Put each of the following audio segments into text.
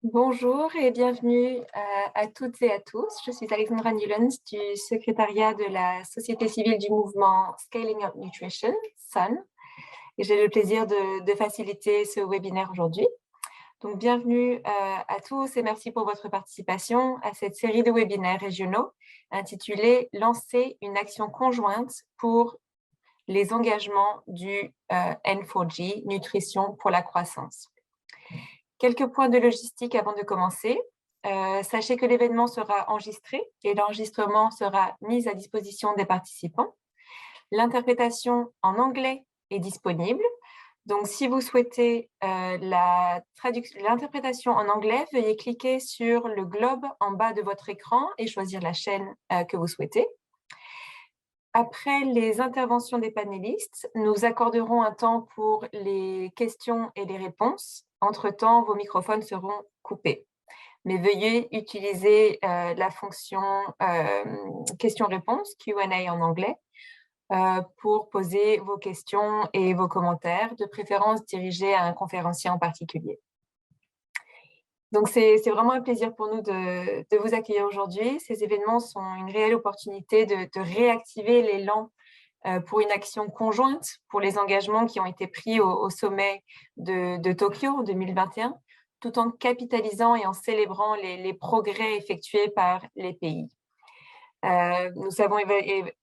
Bonjour et bienvenue à toutes et à tous. Je suis Alexandra Newlands du secrétariat de la Société civile du mouvement Scaling Up Nutrition, SUN, et j'ai le plaisir de faciliter ce webinaire aujourd'hui. Donc, bienvenue à tous et merci pour votre participation à cette série de webinaires régionaux intitulée « Lancer une action conjointe pour les engagements du N4G, Nutrition pour la croissance ». Quelques points de logistique avant de commencer. Sachez que l'événement sera enregistré et l'enregistrement sera mis à disposition des participants. L'interprétation en anglais est disponible. Donc, si vous souhaitez l'interprétation en anglais, veuillez cliquer sur le globe en bas de votre écran et choisir la chaîne que vous souhaitez. Après les interventions des panélistes, nous accorderons un temps pour les questions et les réponses. Entre-temps, vos microphones seront coupés. Mais veuillez utiliser la fonction questions-réponses, Q&A en anglais, pour poser vos questions et vos commentaires, de préférence dirigés à un conférencier en particulier. Donc, c'est vraiment un plaisir pour nous de vous accueillir aujourd'hui. Ces événements sont une réelle opportunité de réactiver l'élan pour une action conjointe pour les engagements qui ont été pris au sommet de Tokyo en 2021, tout en capitalisant et en célébrant les progrès effectués par les pays. Nous savons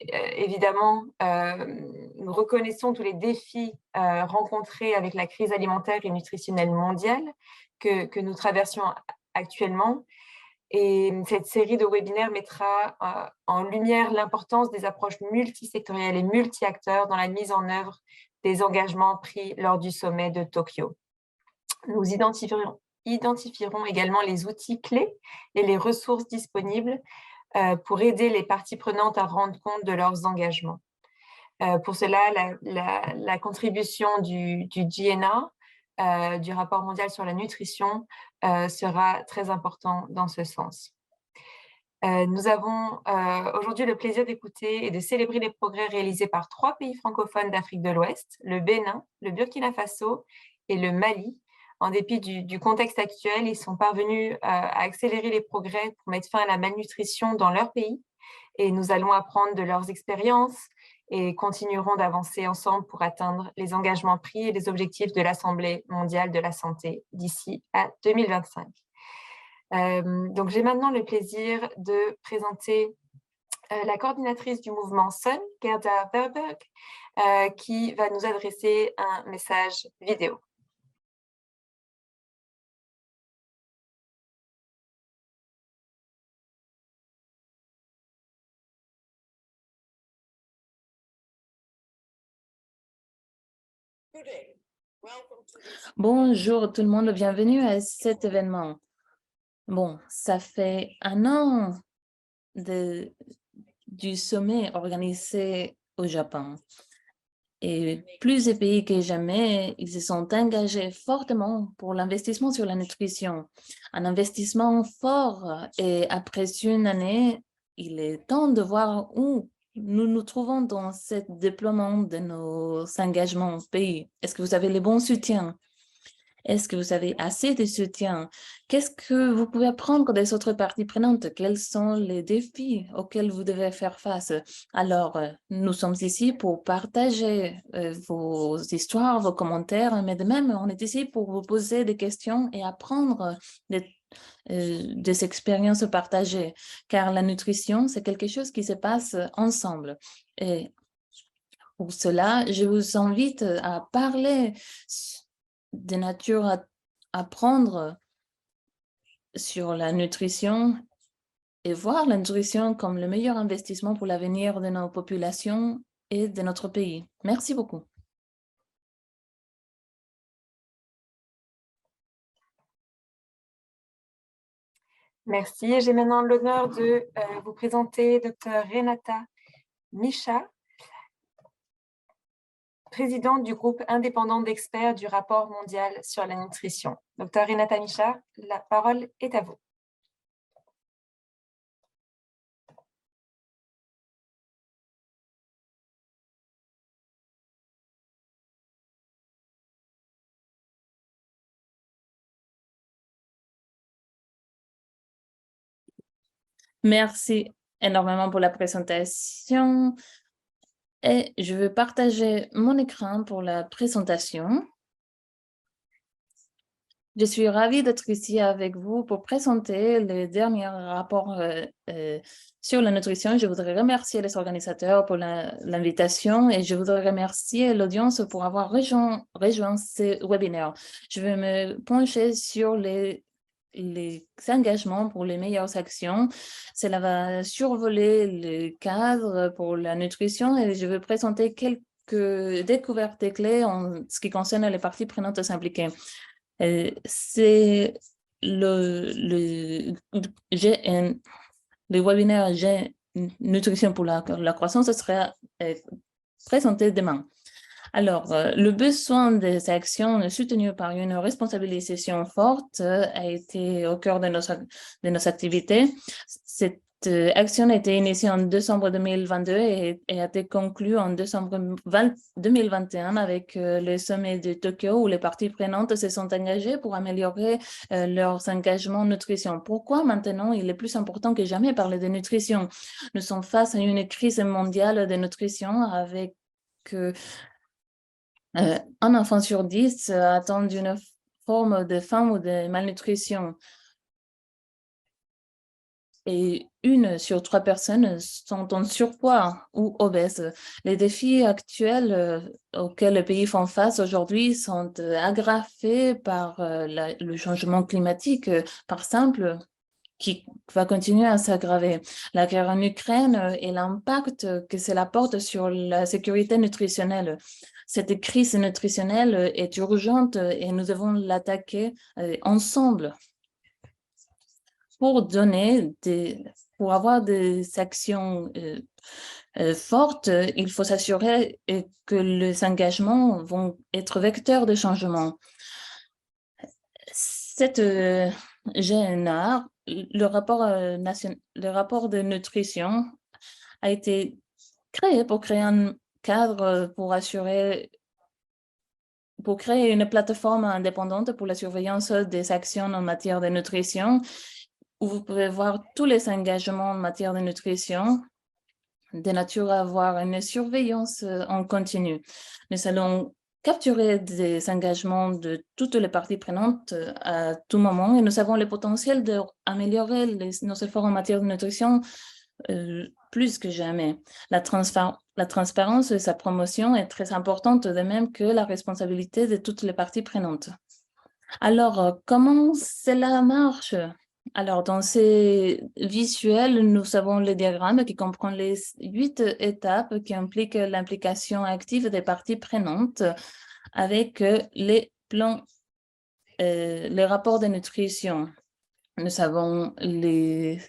évidemment, nous reconnaissons tous les défis rencontrés avec la crise alimentaire et nutritionnelle mondiale que nous traversions actuellement. Et cette série de webinaires mettra en lumière l'importance des approches multisectorielles et multi-acteurs dans la mise en œuvre des engagements pris lors du sommet de Tokyo. Nous identifierons également les outils clés et les ressources disponibles pour aider les parties prenantes à rendre compte de leurs engagements. Pour cela, la contribution du GNA, du rapport mondial sur la nutrition, sera très important dans ce sens. Nous avons aujourd'hui le plaisir d'écouter et de célébrer les progrès réalisés par 3 pays francophones d'Afrique de l'Ouest, le Bénin, le Burkina Faso et le Mali. En dépit du contexte actuel, ils sont parvenus à accélérer les progrès pour mettre fin à la malnutrition dans leur pays. Et nous allons apprendre de leurs expériences et continuerons d'avancer ensemble pour atteindre les engagements pris et les objectifs de l'Assemblée mondiale de la santé d'ici à 2025. Donc, j'ai maintenant le plaisir de présenter la coordinatrice du mouvement SUN, Gerda Verberg, qui va nous adresser un message vidéo. Bonjour tout le monde, bienvenue à cet événement. Bon, ça fait un an du sommet organisé au Japon. Et plus de pays que jamais, ils se sont engagés fortement pour l'investissement sur la nutrition. Un investissement fort et après une année, il est temps de voir où nous nous trouvons dans ce déploiement de nos engagements au pays. Est-ce que vous avez les bons soutiens? Est-ce que vous avez assez de soutien? Qu'est-ce que vous pouvez apprendre des autres parties prenantes? Quels sont les défis auxquels vous devez faire face? Alors, nous sommes ici pour partager vos histoires, vos commentaires, mais de même, on est ici pour vous poser des questions et apprendre des expériences partagées, car la nutrition, c'est quelque chose qui se passe ensemble. Et pour cela, je vous invite à parler de nature à apprendre sur la nutrition et voir la nutrition comme le meilleur investissement pour l'avenir de nos populations et de notre pays. Merci beaucoup. Merci. J'ai maintenant l'honneur de vous présenter Dr Renata Micha, présidente du groupe indépendant d'experts du rapport mondial sur la nutrition. Dr Renata Micha, la parole est à vous. Merci énormément pour la présentation. Et je vais partager mon écran pour la présentation. Je suis ravie d'être ici avec vous pour présenter le dernier rapport sur la nutrition. Je voudrais remercier les organisateurs pour l'invitation et je voudrais remercier l'audience pour avoir rejoint ce webinaire. Je vais me pencher sur les engagements pour les meilleures actions. Cela va survoler le cadre pour la nutrition et je vais présenter quelques découvertes clés en ce qui concerne les parties prenantes impliquées. C'est le webinaire Nutrition pour la croissance, ce sera présenté demain. Alors, le besoin des actions soutenues par une responsabilisation forte a été au cœur de nos activités. Cette action a été initiée en décembre 2022 et a été conclue en décembre 2021 avec le sommet de Tokyo où les parties prenantes se sont engagées pour améliorer leurs engagements en nutrition. Pourquoi maintenant il est plus important que jamais parler de nutrition? Nous sommes face à une crise mondiale de nutrition avec un enfant sur 10 atteint d'une forme de faim ou de malnutrition. Et 1 sur 3 personnes sont en surpoids ou obèses. Les défis actuels auxquels les pays font face aujourd'hui sont aggravés par le changement climatique, par simple, qui va continuer à s'aggraver. La guerre en Ukraine et l'impact que cela porte sur la sécurité nutritionnelle. Cette crise nutritionnelle est urgente et nous devons l'attaquer ensemble. Pour avoir des actions fortes, il faut s'assurer que les engagements vont être vecteurs de changement. Cette GNR, le rapport de nutrition a été créé pour créer un cadre pour créer une plateforme indépendante pour la surveillance des actions en matière de nutrition, où vous pouvez voir tous les engagements en matière de nutrition, de nature à avoir une surveillance en continu. Nous allons capturer des engagements de toutes les parties prenantes à tout moment et nous avons le potentiel d'améliorer nos efforts en matière de nutrition plus que jamais. La transparence et sa promotion est très importante, de même que la responsabilité de toutes les parties prenantes. Alors, comment cela marche? Alors, dans ces visuels, nous avons le diagramme qui comprend les 8 étapes qui impliquent l'implication active des parties prenantes avec les plans, les rapports de nutrition. Nous avons les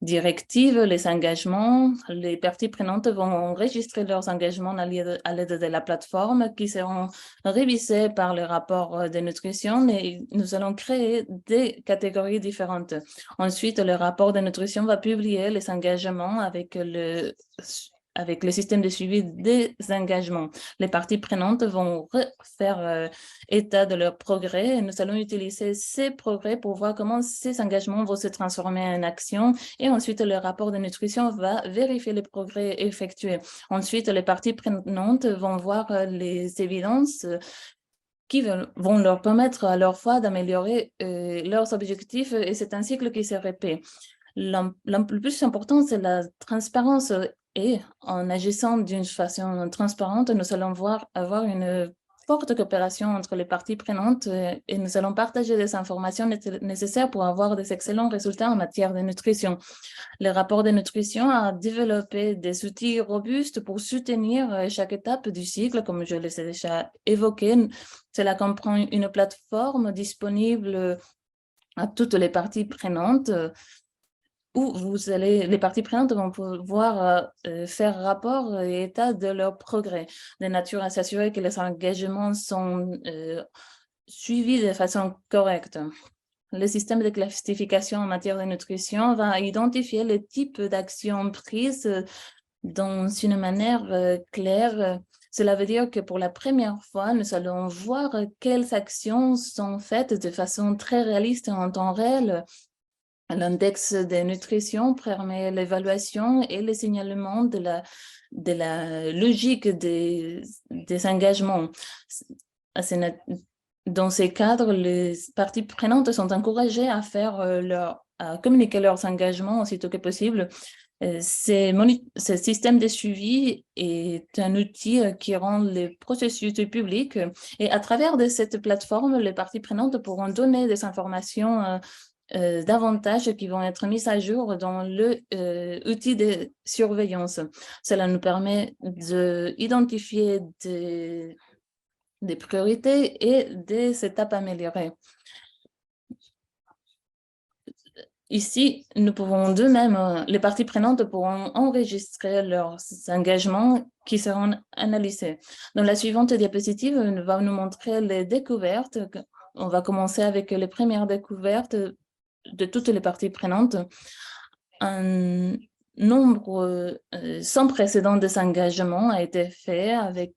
directives, les engagements. Les parties prenantes vont enregistrer leurs engagements à l'aide de la plateforme qui seront révisés par le rapport de nutrition et nous allons créer des catégories différentes. Ensuite, le rapport de nutrition va publier les engagements avec le système de suivi des engagements. Les parties prenantes vont faire état de leurs progrès et nous allons utiliser ces progrès pour voir comment ces engagements vont se transformer en action et ensuite le rapport de nutrition va vérifier les progrès effectués. Ensuite, les parties prenantes vont voir les évidences qui vont leur permettre à leur fois d'améliorer leurs objectifs et c'est un cycle qui se répète. Le plus important, c'est la transparence et en agissant d'une façon transparente, nous allons avoir une forte coopération entre les parties prenantes et nous allons partager des informations nécessaires pour avoir des excellents résultats en matière de nutrition. Le rapport de nutrition a développé des outils robustes pour soutenir chaque étape du cycle, comme je les ai déjà évoqués. Cela comprend une plateforme disponible à toutes les parties prenantes où les parties prenantes vont pouvoir faire rapport et état de leur progrès, de nature à s'assurer que les engagements sont suivis de façon correcte. Le système de classification en matière de nutrition va identifier les types d'actions prises dans une manière claire. Cela veut dire que pour la première fois, nous allons voir quelles actions sont faites de façon très réaliste en temps réel L'index de nutrition permet l'évaluation et le signalement de la logique des engagements. Dans ces cadres, les parties prenantes sont encouragées à à communiquer leurs engagements aussitôt que possible. Ce système de suivi est un outil qui rend le processus public, et à travers de cette plateforme, les parties prenantes pourront donner des informations davantage qui vont être mises à jour dans l'outil de surveillance. Cela nous permet d'identifier des priorités et des étapes améliorées. Ici, nous pouvons d'eux-mêmes, les parties prenantes pourront enregistrer leurs engagements qui seront analysés. Dans la suivante diapositive, on va nous montrer les découvertes. On va commencer avec les premières découvertes de toutes les parties prenantes. Un nombre sans précédent des engagements a été fait avec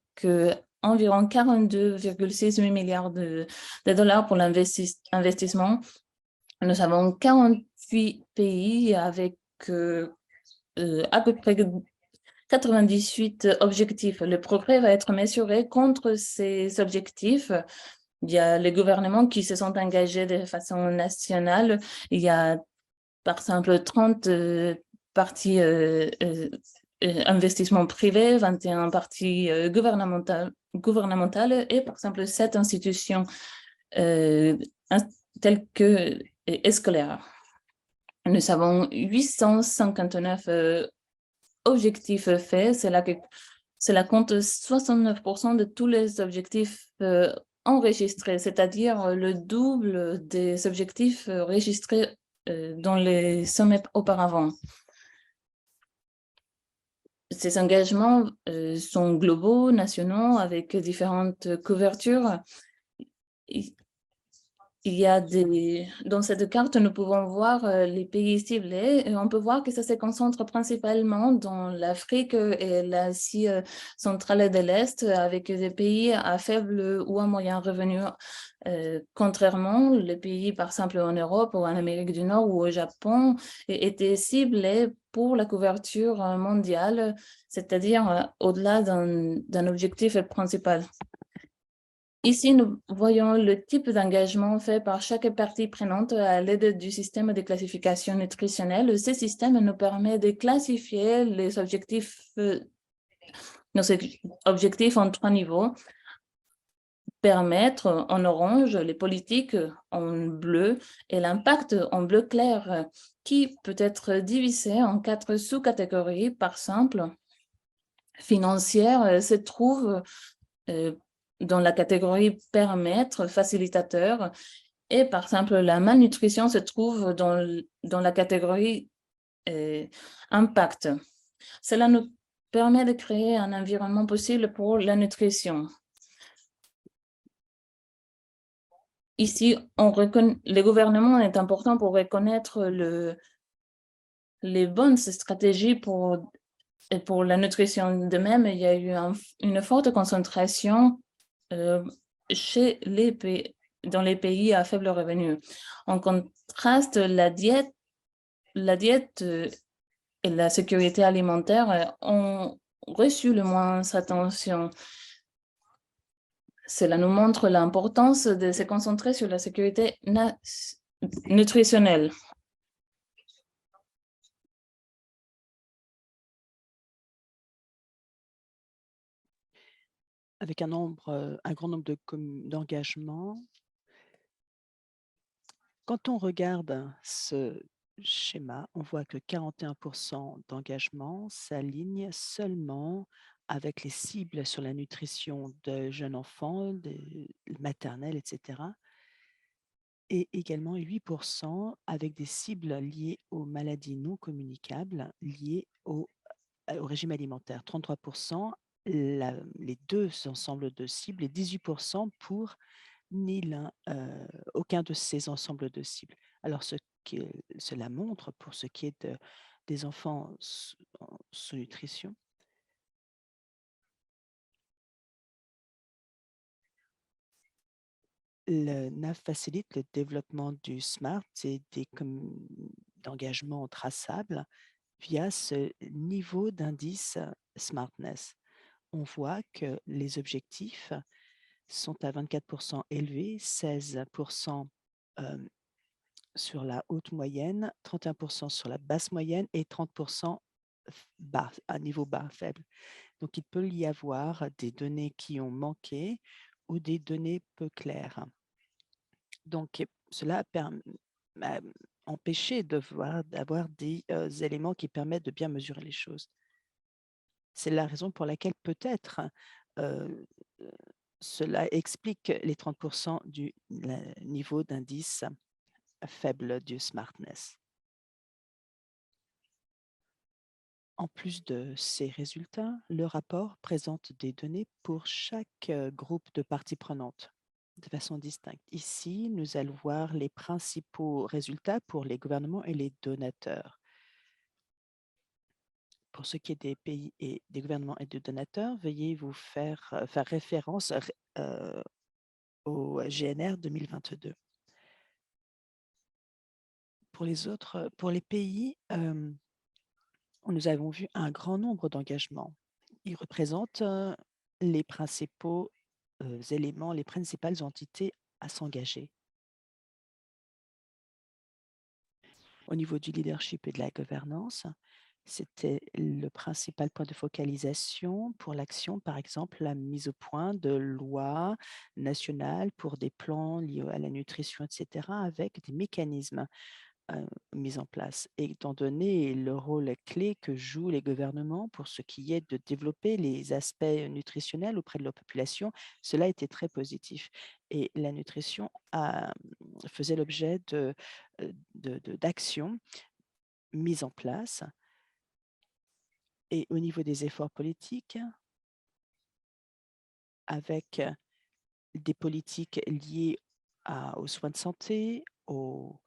environ 42,6 milliards de dollars pour l'investissement. Nous avons 48 pays avec à peu près 98 objectifs. Le progrès va être mesuré contre ces objectifs. Il y a les gouvernements qui se sont engagés de façon nationale. Il y a, par exemple, 30 parties investissements privés, 21 parties gouvernementales et, par exemple, 7 institutions telles que scolaires. Nous avons 859 objectifs faits. Cela compte 69% de tous les objectifs enregistrés, c'est-à-dire le double des objectifs enregistrés dans les sommets auparavant. Ces engagements sont globaux, nationaux, avec différentes couvertures. Dans cette carte, nous pouvons voir les pays ciblés, et on peut voir que ça se concentre principalement dans l'Afrique et l'Asie centrale et de l'Est, avec des pays à faible ou à moyen revenu. Contrairement, les pays, par exemple, en Europe ou en Amérique du Nord ou au Japon, étaient ciblés pour la couverture mondiale, c'est-à-dire au-delà d'un objectif principal. Ici, nous voyons le type d'engagement fait par chaque partie prenante à l'aide du système de classification nutritionnelle. Ce système nous permet de classifier les objectifs, nos objectifs en 3 niveaux. Permettre en orange, les politiques en bleu et l'impact en bleu clair, qui peut être divisé en 4 sous-catégories. Par exemple, financière se trouve dans la catégorie permettre, facilitateur, et par exemple, la malnutrition se trouve dans la catégorie impact. Cela nous permet de créer un environnement possible pour la nutrition. Ici, le gouvernement est important pour reconnaître les bonnes stratégies pour la nutrition. De même, il y a eu une forte concentration dans les pays à faible revenu. En contraste, la diète et la sécurité alimentaire ont reçu le moins attention. Cela nous montre l'importance de se concentrer sur la sécurité nutritionnelle. Avec un grand nombre d'engagements. Quand on regarde ce schéma, on voit que 41% d'engagements s'alignent seulement avec les cibles sur la nutrition de jeunes enfants, maternelle, etc. Et également 8% avec des cibles liées aux maladies non communicables, liées au régime alimentaire. 33%, les deux ensembles de cibles, et 18% pour aucun de ces ensembles de cibles. Alors, cela montre, pour ce qui est des enfants en sous-nutrition, le NAF facilite le développement du SMART et d'engagement traçable via ce niveau d'indice Smartness. On voit que les objectifs sont à 24% élevés, 16% sur la haute moyenne, 31% sur la basse moyenne et 30% bas, à niveau bas, faible. Donc, il peut y avoir des données qui ont manqué ou des données peu claires. Donc, cela a empêché d'avoir des éléments qui permettent de bien mesurer les choses. C'est la raison pour laquelle peut-être cela explique les 30% du niveau d'indice faible du smartness. En plus de ces résultats, le rapport présente des données pour chaque groupe de parties prenantes de façon distincte. Ici, nous allons voir les principaux résultats pour les gouvernements et les donateurs. Pour ce qui est des pays et des gouvernements et des donateurs, veuillez vous faire référence au GNR 2022. Pour les pays, nous avons vu un grand nombre d'engagements. Ils représentent les principaux éléments, les principales entités à s'engager. Au niveau du leadership et de la gouvernance, c'était le principal point de focalisation pour l'action, par exemple, la mise au point de lois nationales pour des plans liés à la nutrition, etc., avec des mécanismes mis en place. Et étant donné le rôle clé que jouent les gouvernements pour ce qui est de développer les aspects nutritionnels auprès de leur population, cela était très positif. Et la nutrition faisait l'objet d'actions mises en place. Et au niveau des efforts politiques, avec des politiques liées aux soins de santé, au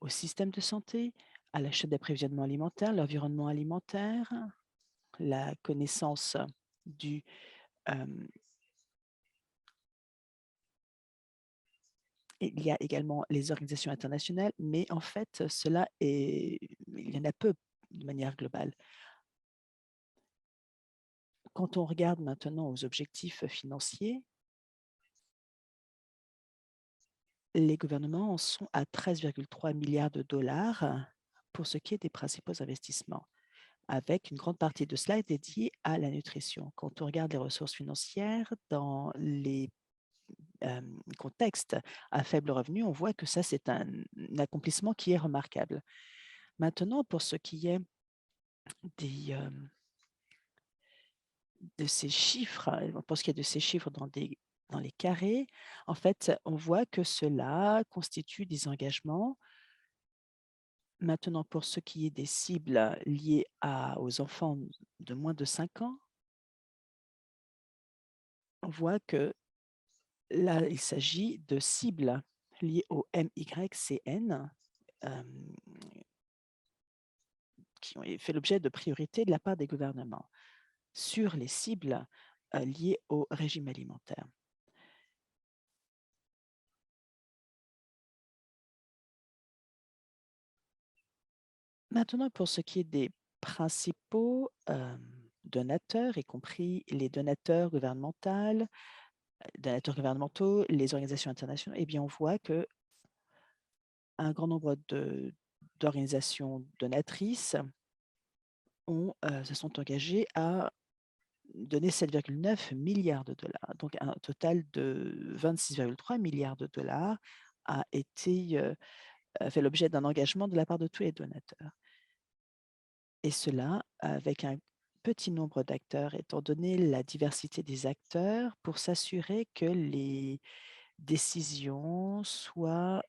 système de santé, à la chaîne d'approvisionnement alimentaire, l'environnement alimentaire, la connaissance du il y a également les organisations internationales, mais en fait, il y en a peu de manière globale. Quand on regarde maintenant aux objectifs financiers, les gouvernements en sont à 13,3 milliards de dollars pour ce qui est des principaux investissements, avec une grande partie de cela est dédiée à la nutrition. Quand on regarde les ressources financières dans les contextes à faible revenu, on voit que ça, c'est un accomplissement qui est remarquable. Maintenant, pour ce qui est de ces chiffres, pour ce qui est de ces chiffres dans les carrés, en fait, on voit que cela constitue des engagements. Maintenant, pour ce qui est des cibles liées aux enfants de moins de 5 ans, on voit que là, il s'agit de cibles liées au MYCN qui ont fait l'objet de priorités de la part des gouvernements sur les cibles liées au régime alimentaire. Maintenant, pour ce qui est des principaux donateurs, y compris les donateurs gouvernementaux, les organisations internationales, eh bien, on voit que un grand nombre d'organisations donatrices se sont engagées à donner 7,9 milliards de dollars. Donc, un total de 26,3 milliards de dollars a fait l'objet d'un engagement de la part de tous les donateurs. Et cela avec un petit nombre d'acteurs, étant donné la diversité des acteurs, pour s'assurer que les décisions soient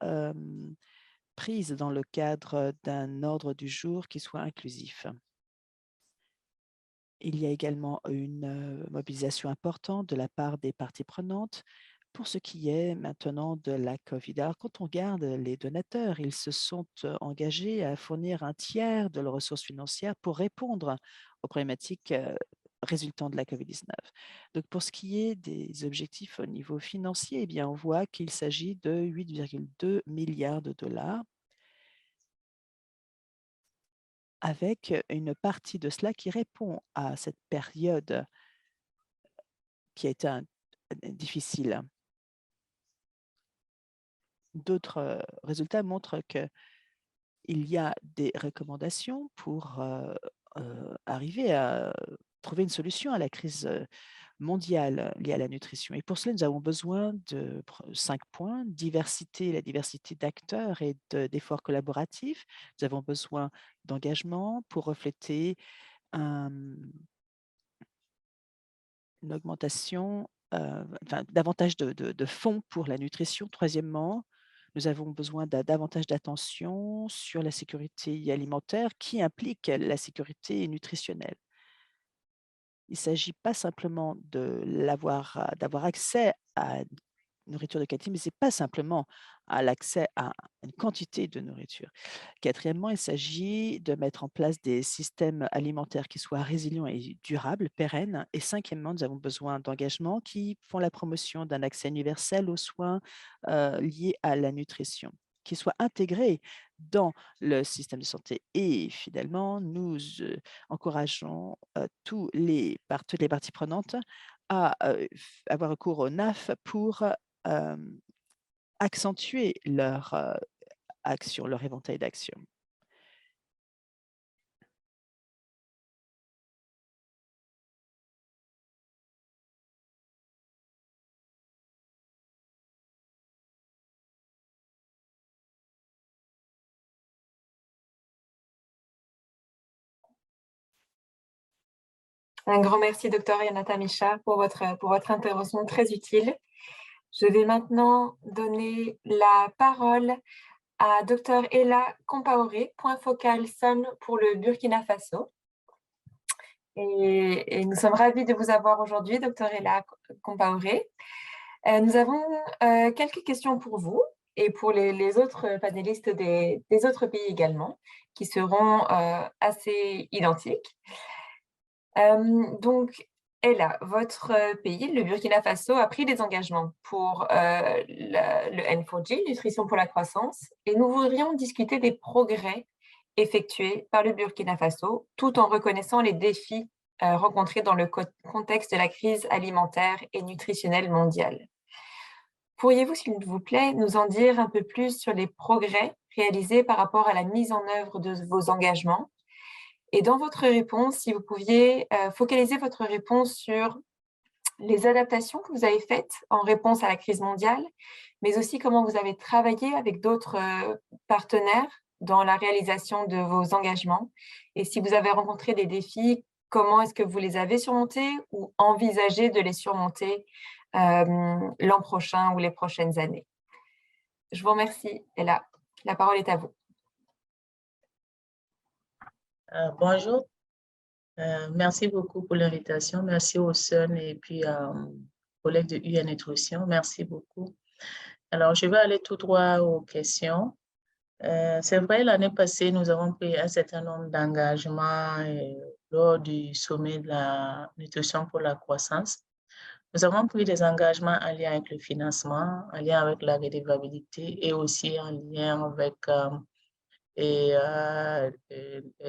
prises dans le cadre d'un ordre du jour qui soit inclusif. Il y a également une mobilisation importante de la part des parties prenantes pour ce qui est maintenant de la COVID. Alors, quand on regarde les donateurs, ils se sont engagés à fournir un tiers de leurs ressources financières pour répondre aux problématiques résultant de la COVID-19. Donc, pour ce qui est des objectifs au niveau financier, eh bien, on voit qu'il s'agit de 8,2 milliards de dollars avec une partie de cela qui répond à cette période qui a été difficile. D'autres résultats montrent qu'il y a des recommandations pour arriver à trouver une solution à la crise mondiale liée à la nutrition. Et pour cela, nous avons besoin de 5 points: la diversité d'acteurs et d'efforts collaboratifs. Nous avons besoin d'engagement pour refléter une augmentation, davantage de fonds pour la nutrition. Troisièmement, nous avons besoin davantage d'attention sur la sécurité alimentaire qui implique la sécurité nutritionnelle. Il ne s'agit pas simplement d'avoir accès à une nourriture de qualité, mais ce n'est pas simplement à l'accès à une quantité de nourriture. Quatrièmement, il s'agit de mettre en place des systèmes alimentaires qui soient résilients et durables, pérennes. Et cinquièmement, nous avons besoin d'engagements qui font la promotion d'un accès universel aux soins liés à la nutrition, qui soient intégrés dans le système de santé. Et finalement, nous encourageons toutes les parties prenantes à avoir recours au NAF pour accentuer leur action, leur éventail d'actions. Un grand merci, Dr. Yanata Misha, pour votre intervention très utile. Je vais maintenant donner la parole à Dr. Ella Compaoré, point focal SON pour le Burkina Faso. Et nous sommes ravis de vous avoir aujourd'hui, Dr. Ella Compaoré. Nous avons quelques questions pour vous et pour les autres panélistes des autres pays également, qui seront assez identiques. Donc, Ella, votre pays, le Burkina Faso, a pris des engagements pour le N4G, Nutrition pour la croissance, et nous voudrions discuter des progrès effectués par le Burkina Faso, tout en reconnaissant les défis rencontrés dans le contexte de la crise alimentaire et nutritionnelle mondiale. Pourriez-vous, s'il vous plaît, nous en dire un peu plus sur les progrès réalisés par rapport à la mise en œuvre de vos engagements? Et dans votre réponse, si vous pouviez focaliser votre réponse sur les adaptations que vous avez faites en réponse à la crise mondiale, mais aussi comment vous avez travaillé avec d'autres partenaires dans la réalisation de vos engagements. Et si vous avez rencontré des défis, comment est-ce que vous les avez surmontés ou envisagez de les surmonter l'an prochain ou les prochaines années? Je vous remercie. Et là, la parole est à vous. Bonjour, merci beaucoup pour l'invitation. Merci au SON et puis aux collègues de UN Nutrition. Merci beaucoup. Alors, je vais aller tout droit aux questions. C'est vrai, l'année passée, nous avons pris un certain nombre d'engagements lors du sommet de la nutrition pour la croissance. Nous avons pris des engagements en lien avec le financement, en lien avec la redevabilité et aussi en lien avec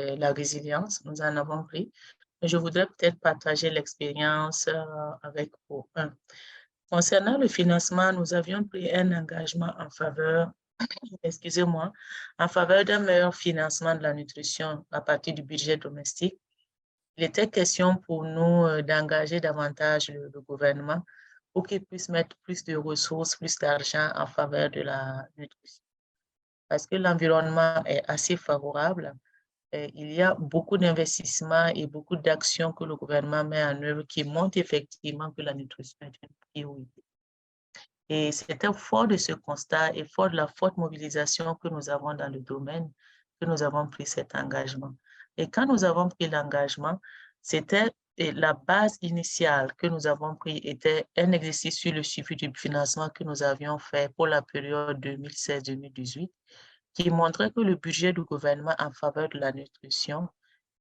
la résilience, nous en avons pris. Mais je voudrais peut-être partager l'expérience avec vous. Concernant le financement, nous avions pris un engagement en faveur, excusez-moi, en faveur d'un meilleur financement de la nutrition à partir du budget domestique. Il était question pour nous d'engager davantage le gouvernement pour qu'il puisse mettre plus de ressources, plus d'argent en faveur de la nutrition. Parce que l'environnement est assez favorable. Il y a beaucoup d'investissements et beaucoup d'actions que le gouvernement met en œuvre qui montrent effectivement que la nutrition est une priorité. Et c'était fort de ce constat et fort de la forte mobilisation que nous avons dans le domaine que nous avons pris cet engagement. Et quand nous avons pris l'engagement, c'était la base initiale que nous avons pris était un exercice sur le suivi du financement que nous avions fait pour la période 2016-2018 qui montrait que le budget du gouvernement en faveur de la nutrition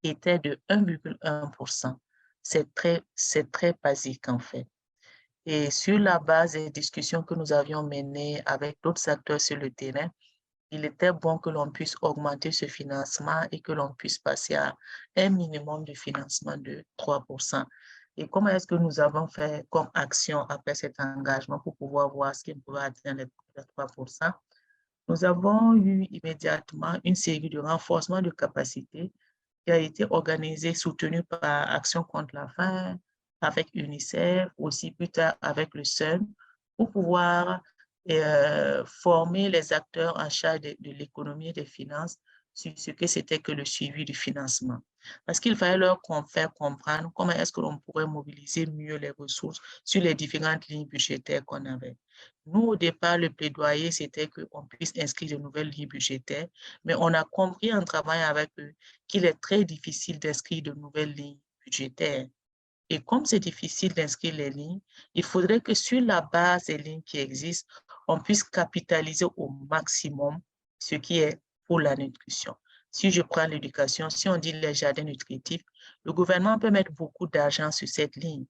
était de 1,1%. C'est très basique en fait. Et sur la base des discussions que nous avions menées avec d'autres acteurs sur le terrain, il était bon que l'on puisse augmenter ce financement et que l'on puisse passer à un minimum de financement de 3%. Et comment est-ce que nous avons fait comme action après cet engagement pour pouvoir voir ce qui pouvait atteindre les 3%? Nous avons eu immédiatement une série de renforcements de capacités qui a été organisée, soutenue par Action contre la faim, avec UNICEF, aussi plus tard avec le SEUN, pour pouvoir former les acteurs en charge de l'économie et des finances sur ce que c'était que le suivi du financement. Parce qu'il fallait leur faire comprendre comment est-ce que l'on pourrait mobiliser mieux les ressources sur les différentes lignes budgétaires qu'on avait. Nous, au départ, le plaidoyer, c'était qu'on puisse inscrire de nouvelles lignes budgétaires, mais on a compris en travaillant avec eux qu'il est très difficile d'inscrire de nouvelles lignes budgétaires. Et comme c'est difficile d'inscrire les lignes, il faudrait que sur la base des lignes qui existent, on puisse capitaliser au maximum ce qui est pour la nutrition. Si je prends l'éducation, si on dit les jardins nutritifs, le gouvernement peut mettre beaucoup d'argent sur cette ligne.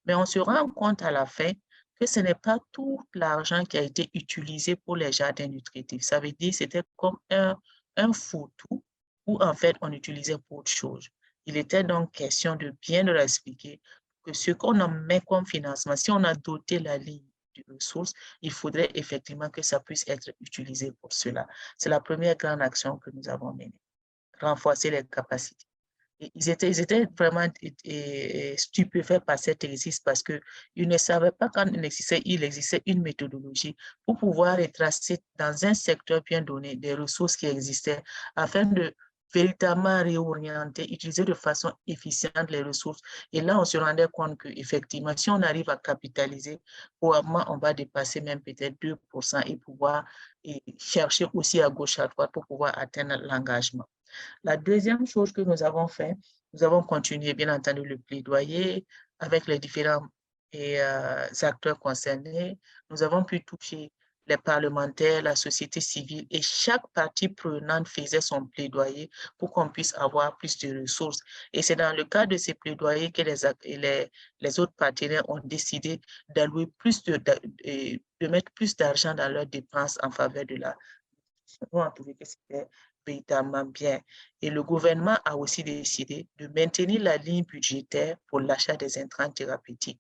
Mais on se rend compte à la fin que ce n'est pas tout l'argent qui a été utilisé pour les jardins nutritifs. Ça veut dire que c'était comme un fourre-tout où en fait on utilisait pour autre chose. Il était donc question de bien leur expliquer que ce qu'on en met comme financement, si on a doté la ligne de ressources, il faudrait effectivement que ça puisse être utilisé pour cela. C'est la première grande action que nous avons menée, renforcer les capacités. Et ils étaient vraiment stupéfaits par cet exercice parce qu'ils ne savaient pas quand il existait une méthodologie pour pouvoir retracer dans un secteur bien donné des ressources qui existaient afin de véritablement réorienter, utiliser de façon efficiente les ressources. Et là, on se rendait compte qu'effectivement, si on arrive à capitaliser, probablement, on va dépasser même peut-être 2% et pouvoir chercher aussi à gauche, à droite pour pouvoir atteindre l'engagement. La deuxième chose que nous avons fait, nous avons continué, bien entendu, le plaidoyer avec les différents acteurs concernés. Nous avons pu toucher les parlementaires, la société civile, et chaque partie prenante faisait son plaidoyer pour qu'on puisse avoir plus de ressources. Et c'est dans le cadre de ces plaidoyers que les autres partenaires ont décidé d'allouer plus de mettre plus d'argent dans leurs dépenses en faveur de la. Nous, on trouvait que c'était véritablement bien. Et le gouvernement a aussi décidé de maintenir la ligne budgétaire pour l'achat des intrants thérapeutiques.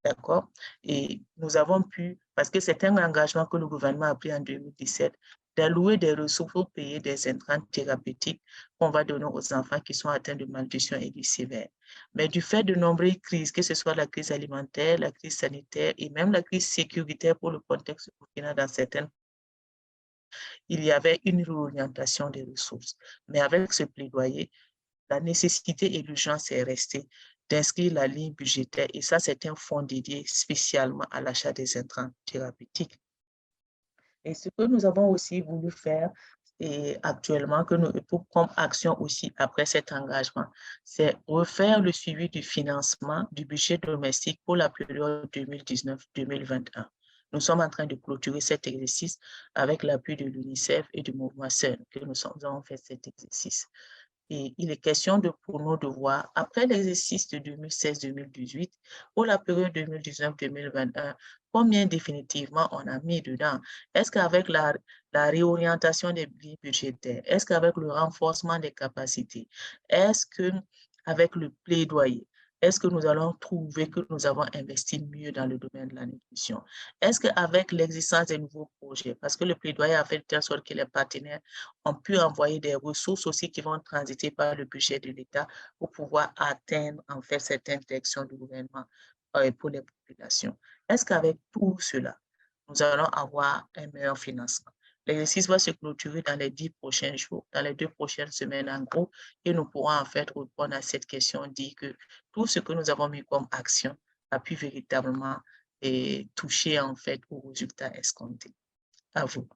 D'accord? Et nous avons pu, parce que c'est un engagement que le gouvernement a pris en 2017, d'allouer des ressources pour payer des intrants thérapeutiques qu'on va donner aux enfants qui sont atteints de malnutrition aiguë sévère. Mais du fait de nombreuses crises, que ce soit la crise alimentaire, la crise sanitaire et même la crise sécuritaire pour le contexte burkinabé dans certaines, il y avait une réorientation des ressources. Mais avec ce plaidoyer, la nécessité et l'urgence est restée d'inscrire la ligne budgétaire et ça, c'est un fonds dédié spécialement à l'achat des intrants thérapeutiques. Et ce que nous avons aussi voulu faire et actuellement, comme action aussi après cet engagement, c'est refaire le suivi du financement du budget domestique pour la période 2019-2021. Nous sommes en train de clôturer cet exercice avec l'appui de l'UNICEF et du mouvement SEUN que nous avons fait cet exercice. Et il est question pour nous de voir, après l'exercice de 2016-2018, pour la période 2019-2021, combien définitivement on a mis dedans. Est-ce qu'avec la réorientation des lignes budgétaires, est-ce qu'avec le renforcement des capacités, est-ce qu'avec le plaidoyer, est-ce que nous allons trouver que nous avons investi mieux dans le domaine de la nutrition? Est-ce qu'avec l'existence des nouveaux projets, parce que le plaidoyer a fait de telle sorte que les partenaires ont pu envoyer des ressources aussi qui vont transiter par le budget de l'État pour pouvoir atteindre en fait certaines directions du gouvernement pour les populations. Est-ce qu'avec tout cela, nous allons avoir un meilleur financement? L'exercice va se clôturer dans les 10 prochains jours, dans les 2 prochaines semaines en gros, et nous pourrons en fait répondre à cette question, dire que tout ce que nous avons mis comme action a pu véritablement toucher en fait aux résultats escomptés. À vous.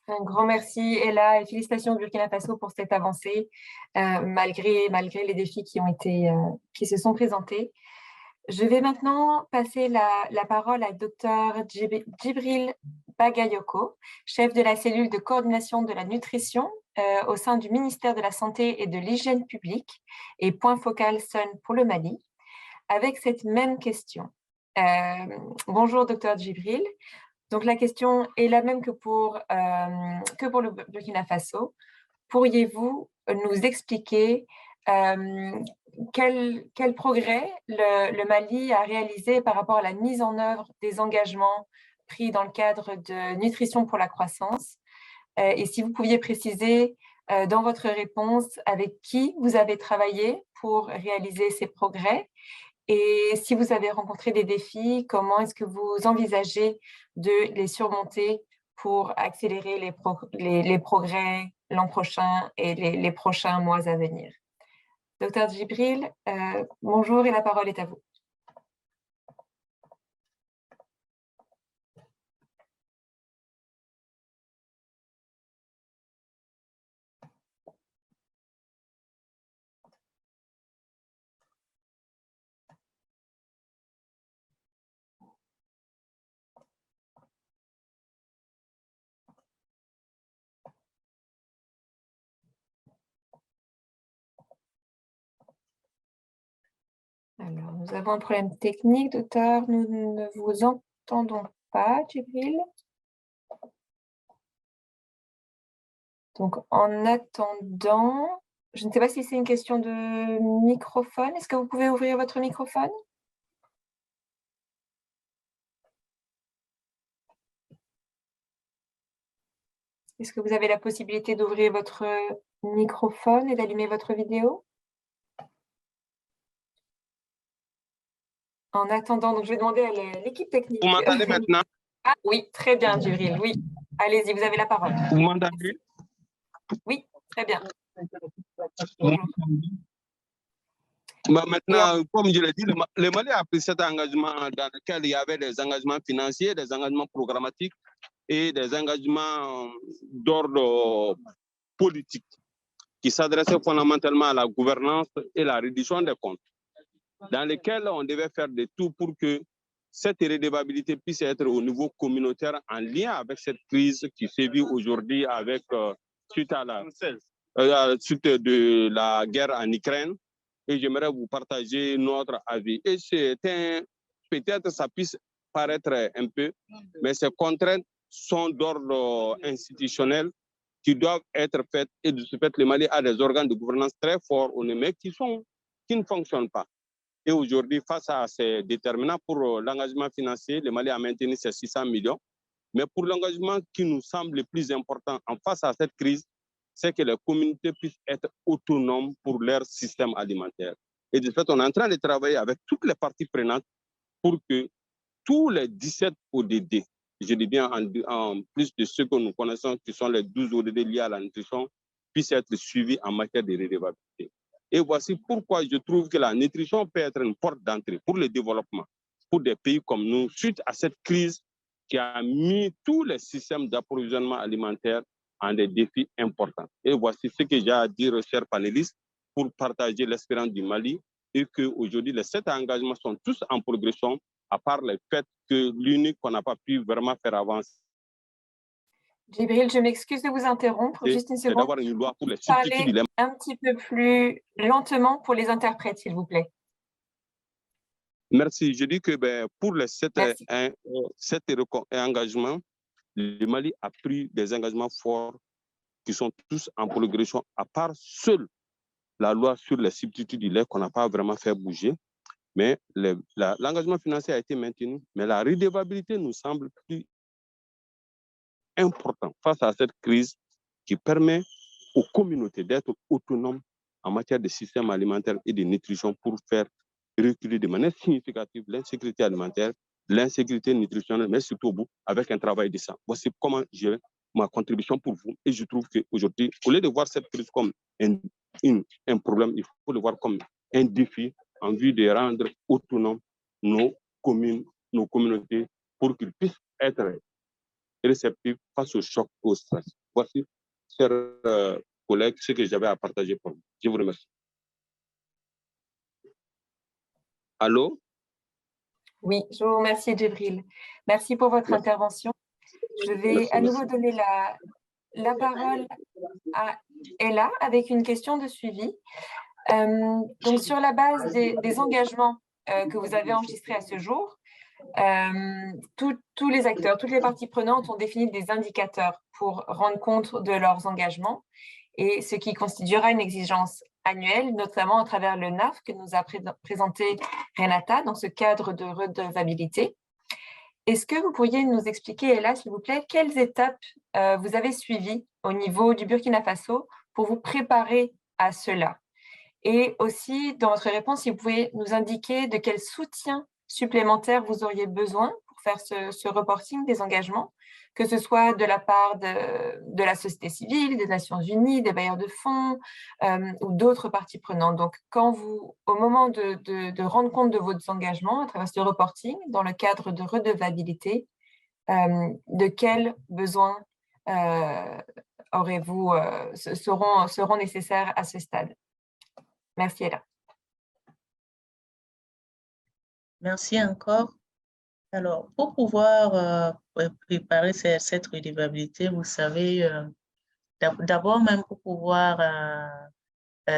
Un grand merci, Ella, et félicitations au Burkina Faso pour cette avancée, malgré les défis qui se sont présentés. Je vais maintenant passer la parole à Dr Djibril Bagayoko, chef de la cellule de coordination de la nutrition au sein du ministère de la Santé et de l'Hygiène publique et point focal SEUN pour le Mali, avec cette même question. Bonjour, Dr Djibril. Donc, la question est la même que pour le Burkina Faso. Pourriez-vous nous expliquer quel progrès le Mali a réalisé par rapport à la mise en œuvre des engagements pris dans le cadre de Nutrition pour la croissance? Et si vous pouviez préciser dans votre réponse avec qui vous avez travaillé pour réaliser ces progrès et si vous avez rencontré des défis, comment est-ce que vous envisagez de les surmonter pour accélérer les progrès l'an prochain et les prochains mois à venir? Docteur Djibril, bonjour et la parole est à vous. Alors, nous avons un problème technique, docteur. Nous ne vous entendons pas, Djibril. Donc, en attendant, je ne sais pas si c'est une question de microphone. Est-ce que vous pouvez ouvrir votre microphone? Est-ce que vous avez la possibilité d'ouvrir votre microphone et d'allumer votre vidéo? En attendant, donc je vais demander à l'équipe technique. Vous m'entendez maintenant? Ah oui, très bien, Djibril, oui. Allez-y, vous avez la parole. Vous m'entendez? Oui, très bien. Maintenant, comme je l'ai dit, le Mali a pris cet engagement dans lequel il y avait des engagements financiers, des engagements programmatiques et des engagements d'ordre politique qui s'adressaient fondamentalement à la gouvernance et la réduction des comptes, dans lesquels on devait faire de tout pour que cette redevabilité puisse être au niveau communautaire en lien avec cette crise qui sévit aujourd'hui avec suite de la guerre en Ukraine. Et j'aimerais vous partager notre avis. Et peut-être ça puisse paraître un peu, mais ces contraintes sont d'ordre institutionnel qui doivent être faites. Et de ce fait, le Mali a des organes de gouvernance très forts, mais qui ne fonctionnent pas. Et aujourd'hui, face à ces déterminants pour l'engagement financier, le Mali a maintenu ses 600 millions. Mais pour l'engagement qui nous semble le plus important en face à cette crise, c'est que les communautés puissent être autonomes pour leur système alimentaire. Et de fait, on est en train de travailler avec toutes les parties prenantes pour que tous les 17 ODD, je dis bien en plus de ceux que nous connaissons, qui sont les 12 ODD liés à la nutrition, puissent être suivis en matière de redevabilité. Et voici pourquoi je trouve que la nutrition peut être une porte d'entrée pour le développement, pour des pays comme nous, suite à cette crise qui a mis tous les systèmes d'approvisionnement alimentaire en des défis importants. Et voici ce que j'ai à dire, chers panélistes, pour partager l'espérance du Mali et qu'aujourd'hui, les 7 engagements sont tous en progression, à part le fait que l'unique qu'on n'a pas pu vraiment faire avancer. Djibril, je m'excuse de vous interrompre, juste une seconde. D'avoir une loi pour les substituts. Un petit peu plus lentement pour les interprètes, s'il vous plaît. Merci. Je dis que pour les 7 engagements, le Mali a pris des engagements forts qui sont tous en progression, à part seule la loi sur les substituts du lait qu'on n'a pas vraiment fait bouger. Mais l'engagement financier a été maintenu, mais la redevabilité nous semble plus important face à cette crise qui permet aux communautés d'être autonomes en matière de système alimentaire et de nutrition pour faire reculer de manière significative l'insécurité alimentaire, l'insécurité nutritionnelle, mais surtout au bout, avec un travail décent. Voici comment j'ai ma contribution pour vous. Et je trouve qu'aujourd'hui, au lieu de voir cette crise comme un problème, il faut le voir comme un défi en vue de rendre autonomes nos communes, nos communautés, pour qu'ils puissent être réceptifs face au choc, au stress. Voici, chers collègues, ce que j'avais à partager pour vous. Je vous remercie. Allô? Oui, je vous remercie, Djibril. Merci pour votre intervention. Je vais à nouveau donner la parole à Ella avec une question de suivi. Donc, sur la base des engagements que vous avez enregistrés à ce jour, tous les acteurs, toutes les parties prenantes ont défini des indicateurs pour rendre compte de leurs engagements et ce qui constituera une exigence annuelle, notamment à travers le NAF que nous a présenté Renata dans ce cadre de redevabilité. Est-ce que vous pourriez nous expliquer, Ella, s'il vous plaît, quelles étapes vous avez suivies au niveau du Burkina Faso pour vous préparer à cela? Et aussi, dans votre réponse, si vous pouvez nous indiquer de quel soutien supplémentaire vous auriez besoin pour faire ce reporting des engagements, que ce soit de la part de la société civile, des Nations Unies, des bailleurs de fonds ou d'autres parties prenantes. Donc, au moment de rendre compte de vos engagements à travers ce reporting, dans le cadre de redevabilité, de quels besoins aurez-vous, seront nécessaires à ce stade? Merci, Ella. Merci encore. Alors, pour pouvoir préparer cette redevabilité, vous savez, d'abord même pour pouvoir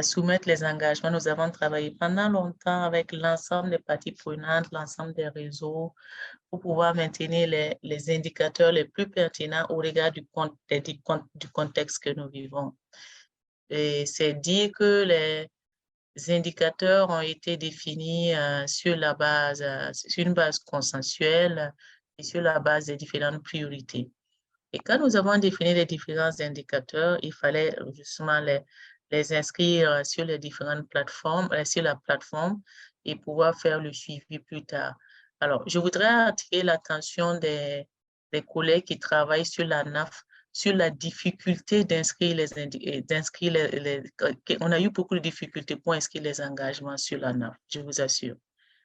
soumettre les engagements, nous avons travaillé pendant longtemps avec l'ensemble des parties prenantes, l'ensemble des réseaux, pour pouvoir maintenir les indicateurs les plus pertinents au regard du contexte que nous vivons. Et c'est dire que les indicateurs ont été définis sur une base consensuelle et sur la base des différentes priorités. Et quand nous avons défini les différents indicateurs, il fallait justement les inscrire sur les différentes plateformes, sur la plateforme et pouvoir faire le suivi plus tard. Alors, je voudrais attirer l'attention des collègues qui travaillent sur la NAF, sur la difficulté d'inscrire on a eu beaucoup de difficultés pour inscrire les engagements sur la NAF, je vous assure.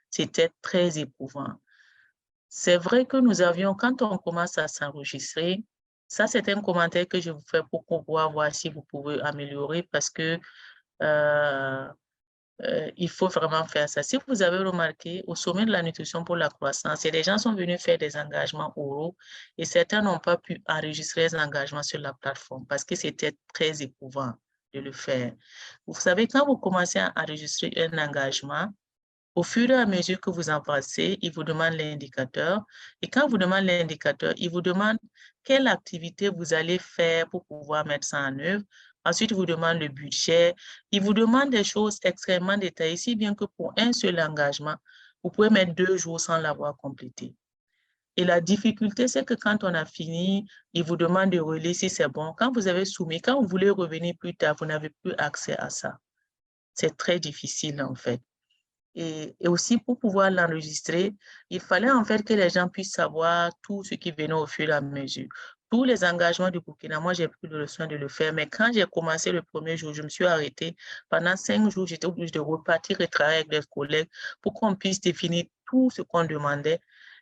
C'était très éprouvant. C'est vrai que nous avions, quand on commence à s'enregistrer, ça c'est un commentaire que je vous fais pour pouvoir voir si vous pouvez améliorer parce que il faut vraiment faire ça. Si vous avez remarqué, au sommet de la nutrition pour la croissance, des gens sont venus faire des engagements oraux et certains n'ont pas pu enregistrer les engagements sur la plateforme parce que c'était très éprouvant de le faire. Vous savez, quand vous commencez à enregistrer un engagement, au fur et à mesure que vous avancez, il vous demande l'indicateur. Et quand vous demande l'indicateur, il vous demande quelle activité vous allez faire pour pouvoir mettre ça en œuvre. Ensuite, il vous demande le budget. Il vous demande des choses extrêmement détaillées, si bien que pour un seul engagement, vous pouvez mettre 2 jours sans l'avoir complété. Et la difficulté, c'est que quand on a fini, il vous demande de relayer si c'est bon. Quand vous avez soumis, quand vous voulez revenir plus tard, vous n'avez plus accès à ça. C'est très difficile, en fait. Et aussi, pour pouvoir l'enregistrer, il fallait en fait que les gens puissent savoir tout ce qui venait au fur et à mesure. Tous les engagements du Burkina, moi, j'ai pris le soin de le faire. Mais quand j'ai commencé le premier jour, je me suis arrêtée. Pendant 5 jours, j'étais obligée de repartir et travailler avec des collègues pour qu'on puisse définir tout ce qu'on demandait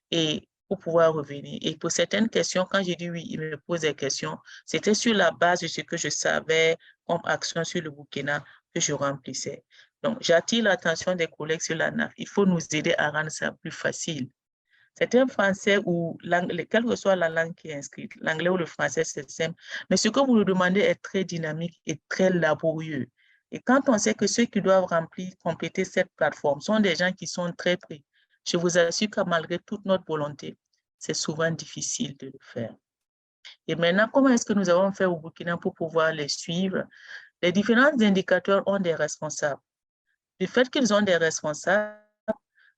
et pour pouvoir revenir. Et pour certaines questions, quand j'ai dit oui, il me pose des questions, c'était sur la base de ce que je savais comme action sur le Burkina que je remplissais. Donc, j'attire l'attention des collègues sur la NAF. Il faut nous aider à rendre ça plus facile. C'est un français ou quelle que soit la langue qui est inscrite, l'anglais ou le français, c'est simple. Mais ce que vous nous demandez est très dynamique et très laborieux. Et quand on sait que ceux qui doivent compléter cette plateforme sont des gens qui sont très prêts, je vous assure que malgré toute notre volonté, c'est souvent difficile de le faire. Et maintenant, comment est-ce que nous avons fait au Burkina pour pouvoir les suivre? Les différents indicateurs ont des responsables. Du fait qu'ils ont des responsables,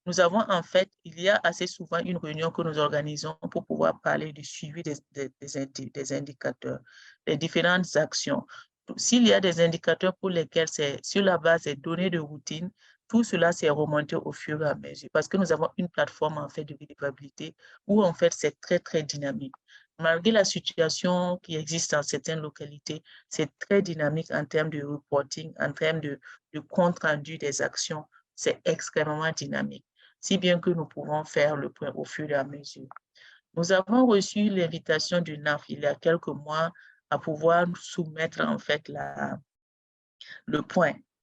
nous avons en fait, il y a assez souvent une réunion que nous organisons pour pouvoir parler du suivi des indicateurs, des différentes actions. S'il y a des indicateurs pour lesquels c'est sur la base des données de routine, tout cela s'est remonté au fur et à mesure parce que nous avons une plateforme en fait de redevabilité où en fait c'est très, très dynamique. Malgré la situation qui existe dans certaines localités, c'est très dynamique en termes de reporting, en termes de compte rendu des actions. C'est extrêmement dynamique, si bien que nous pouvons faire le point au fur et à mesure. Nous avons reçu l'invitation du NAF il y a quelques mois à pouvoir soumettre en fait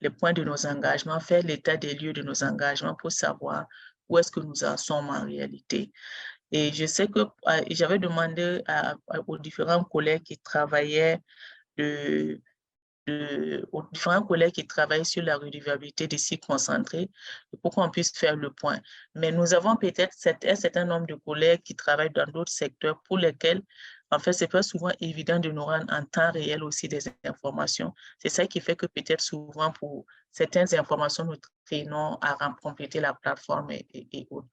les points de nos engagements, faire l'état des lieux de nos engagements pour savoir où est-ce que nous en sommes en réalité. Et je sais que j'avais demandé aux différents collègues qui travaillaient de aux différents collègues qui travaillent sur la redevabilité des cycles concentrés pour qu'on puisse faire le point. Mais nous avons peut-être un certain nombre de collègues qui travaillent dans d'autres secteurs pour lesquels, en fait, ce n'est pas souvent évident de nous rendre en temps réel aussi des informations. C'est ça qui fait que peut-être souvent pour certaines informations, nous traînons à compléter la plateforme et autres.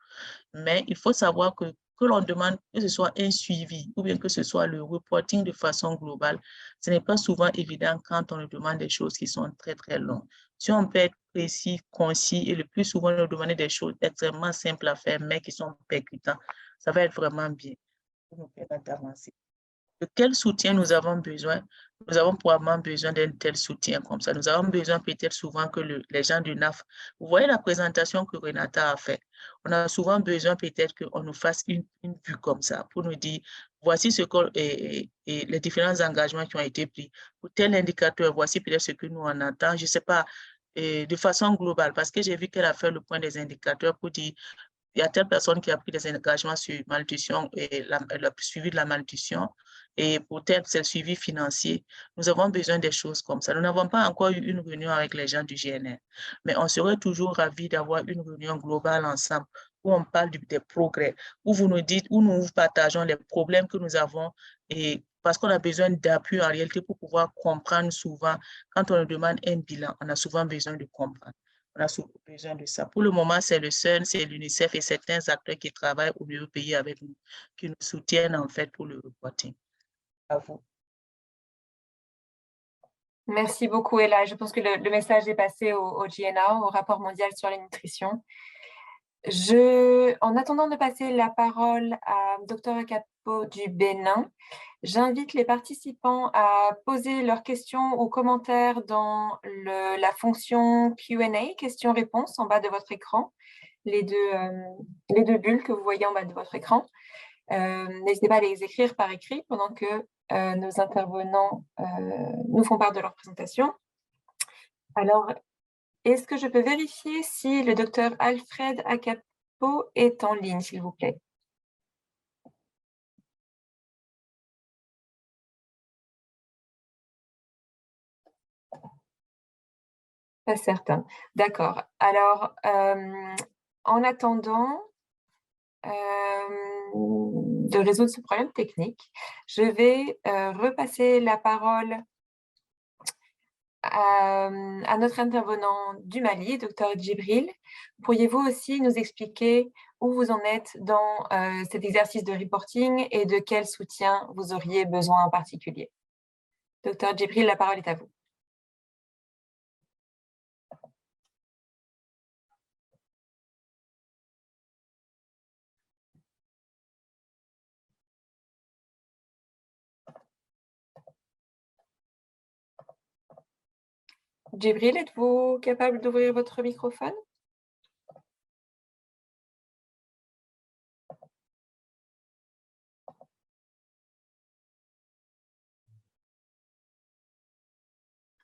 Mais il faut savoir que l'on demande que ce soit un suivi ou bien que ce soit le reporting de façon globale, ce n'est pas souvent évident quand on nous demande des choses qui sont très, très longues. Si on peut être précis, concis et le plus souvent nous demander des choses extrêmement simples à faire, mais qui sont percutantes, ça va être vraiment bien pour nous permettre d'avancer. De quel soutien nous avons besoin? Nous avons probablement besoin d'un tel soutien comme ça. Nous avons besoin peut-être souvent que les gens du NAF, vous voyez la présentation que Renata a faite, on a souvent besoin peut-être qu'on nous fasse une vue comme ça pour nous dire, voici ce que et les différents engagements qui ont été pris. Pour tel indicateur, voici peut-être ce que nous en attendons, je ne sais pas, de façon globale, parce que j'ai vu qu'elle a fait le point des indicateurs pour dire, il y a telle personne qui a pris des engagements sur malnutrition et le suivi de la malnutrition. Et pour tel, c'est le suivi financier. Nous avons besoin des choses comme ça. Nous n'avons pas encore eu une réunion avec les gens du GNR, mais on serait toujours ravis d'avoir une réunion globale ensemble où on parle des progrès, où vous nous dites, où nous partageons les problèmes que nous avons et parce qu'on a besoin d'appui en réalité pour pouvoir comprendre souvent. Quand on nous demande un bilan, on a souvent besoin de comprendre. On a souvent besoin de ça. Pour le moment, c'est le CERN, c'est l'UNICEF et certains acteurs qui travaillent au niveau pays avec nous, qui nous soutiennent en fait pour le reporting. À vous. Merci beaucoup, Ella. Je pense que le message est passé au GNA, au rapport mondial sur la nutrition. En attendant de passer la parole à Dr Akapo du Bénin, j'invite les participants à poser leurs questions ou commentaires dans la fonction Q&A, questions-réponses, en bas de votre écran, les deux bulles que vous voyez en bas de votre écran. N'hésitez pas à les écrire par écrit pendant que nos intervenants nous font part de leur présentation. Alors, est-ce que je peux vérifier si le docteur Alfred Akapo est en ligne, s'il vous plaît? Pas certain. D'accord. Alors, en attendant de résoudre ce problème technique, je vais repasser la parole à notre intervenant du Mali, Dr Djibril. Pourriez-vous aussi nous expliquer où vous en êtes dans cet exercice de reporting et de quel soutien vous auriez besoin en particulier? Dr Djibril, la parole est à vous. Djibril, êtes-vous capable d'ouvrir votre microphone?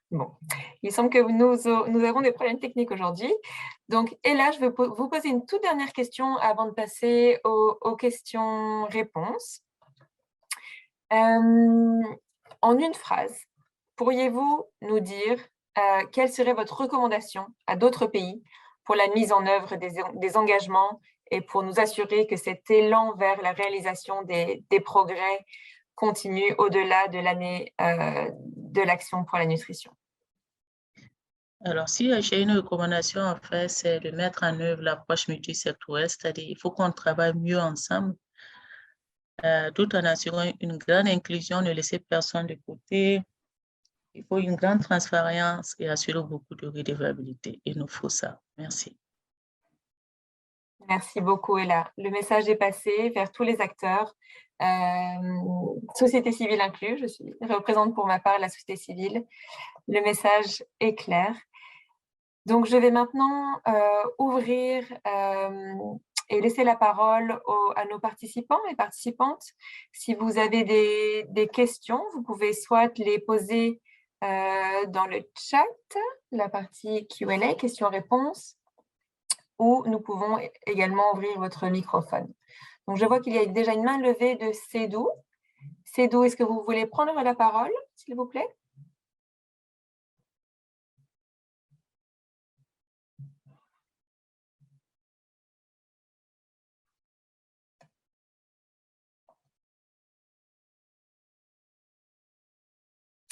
Bon, il semble que nous avons des problèmes techniques aujourd'hui. Donc, et là, je vais vous poser une toute dernière question avant de passer aux questions-réponses. En une phrase, pourriez-vous nous dire quelle serait votre recommandation à d'autres pays pour la mise en œuvre des engagements et pour nous assurer que cet élan vers la réalisation des progrès continue au-delà de l'année de l'action pour la nutrition? Alors, si j'ai une recommandation à faire, c'est de mettre en œuvre l'approche multisectorielle, c'est-à-dire il faut qu'on travaille mieux ensemble, tout en assurant une grande inclusion, ne laisser personne de côté. Il faut une grande transparence et assurer beaucoup de redevabilité. Il nous faut ça. Merci. Merci beaucoup, Ella. Le message est passé vers tous les acteurs, société civile inclus. Je représente pour ma part la société civile. Le message est clair. Donc, je vais maintenant ouvrir et laisser la parole à nos participants et participantes. Si vous avez des questions, vous pouvez soit les poser dans le chat, la partie Q&A, questions-réponses, ou nous pouvons également ouvrir votre microphone. Donc, je vois qu'il y a déjà une main levée de Cédou. Cédou, est-ce que vous voulez prendre la parole, s'il vous plaît?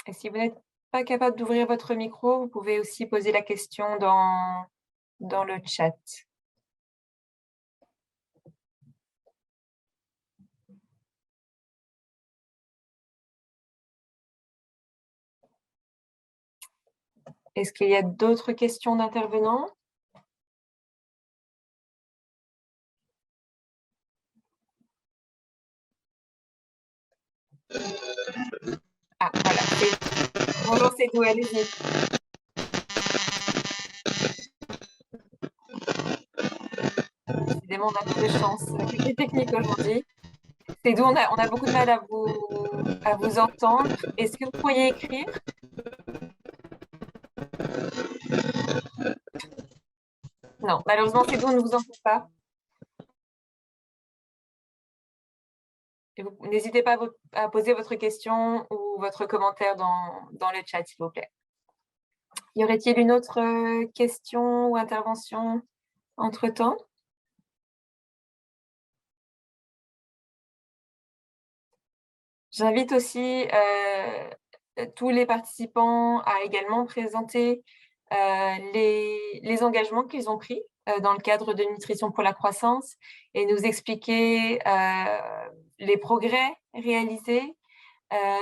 Et si vous n'êtes pas capable d'ouvrir votre micro, vous pouvez aussi poser la question dans le chat. Est-ce qu'il y a d'autres questions d'intervenants? Ah, voilà. Bonjour, c'est tout, allez-y. Décidément, on a peu de chance avec les techniques aujourd'hui. C'est d'où on a beaucoup de mal à vous entendre. Est-ce que vous pourriez écrire? Non, malheureusement, c'est d'où on ne vous entend pas. N'hésitez pas à poser votre question ou votre commentaire dans le chat, s'il vous plaît. Y aurait-il une autre question ou intervention entre-temps? J'invite aussi tous les participants à également présenter les engagements qu'ils ont pris dans le cadre de Nutrition pour la croissance et nous expliquer les progrès réalisés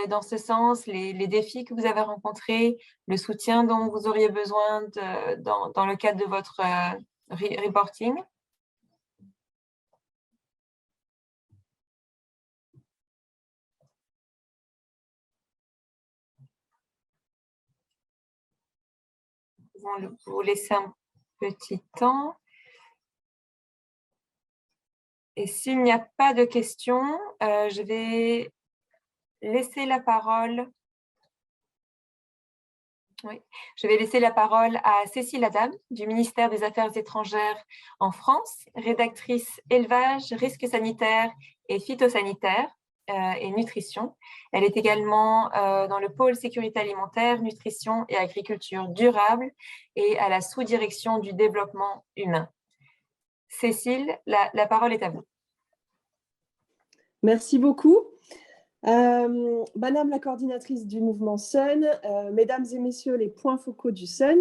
dans ce sens, les défis que vous avez rencontrés, le soutien dont vous auriez besoin dans le cadre de votre reporting. On va vous laisser un petit temps. Et s'il n'y a pas de questions, je vais laisser la parole. Oui, je vais laisser la parole à Cécile Adam du ministère des Affaires étrangères en France, rédactrice élevage, risques sanitaires et phytosanitaires et nutrition. Elle est également dans le pôle sécurité alimentaire, nutrition et agriculture durable et à la sous-direction du développement humain. Cécile, la parole est à vous. Merci beaucoup. Madame la coordinatrice du mouvement SUN, mesdames et messieurs les points focaux du SUN,